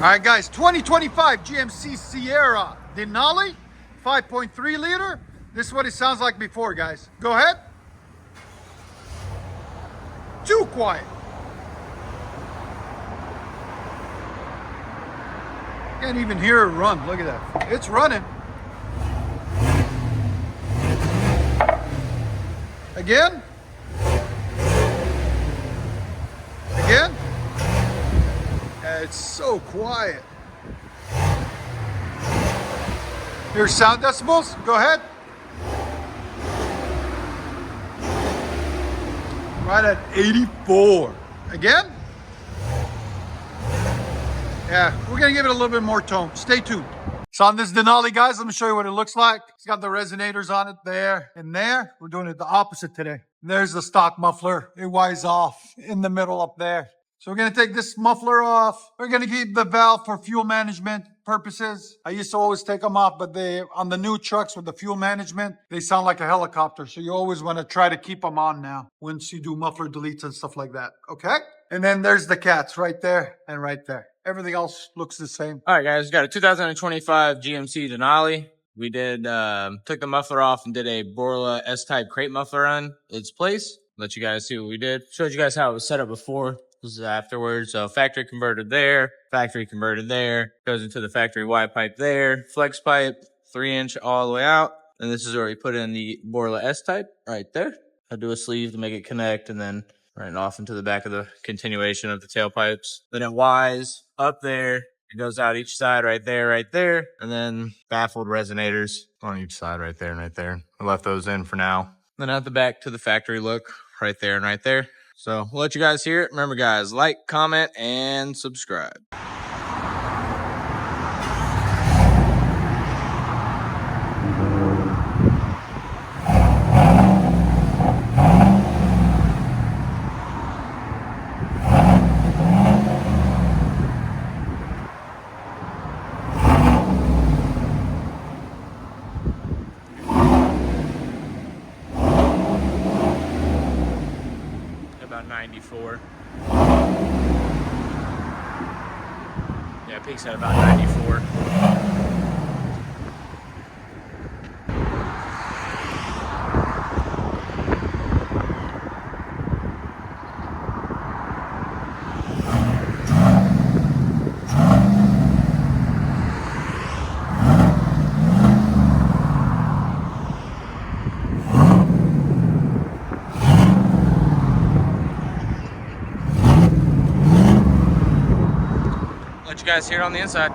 All right, guys, 2025 GMC Sierra Denali 5.3 liter. This is what it sounds like before, guys. Go ahead. Too quiet. Can't even hear it run. Look at that. It's running. Again. Again. It's so quiet. Here's sound decibels. Go ahead. Right at 84. Again. Yeah, we're gonna give it a little bit more tone. Stay tuned. So on this Denali, guys, let me show you what it looks like. It's got the resonators on it there and there. We're doing it the opposite today. There's the stock muffler. It winds off in the middle up there. So we're gonna take this muffler off. We're gonna keep the valve for fuel management purposes. I used to always take them off, but on the new trucks with the fuel management, they sound like a helicopter. So you always wanna try to keep them on now once you do muffler deletes and stuff like that, okay? And then there's the cats right there and right there. Everything else looks the same. All right, guys, we got a 2025 GMC Denali. We did, took the muffler off and did a Borla S-type crate muffler on its place. Let you guys see what we did. Showed you guys how it was set up before. This is afterwards. So factory converted there, factory converted there, goes into the factory Y pipe there, flex pipe, 3-inch all the way out. And this is where we put in the Borla S-type right there. I'll do a sleeve to make it connect and then right off into the back of the continuation of the tailpipes. Then it Ys up there. It goes out each side right there. And then baffled resonators on each side right there and right there. I left those in for now. Then out the back to the factory look right there and right there. So we'll let you guys hear it. Remember, guys, like, comment, and subscribe. About 94. Yeah, it peaks at about 94. Let you guys hear it on the inside.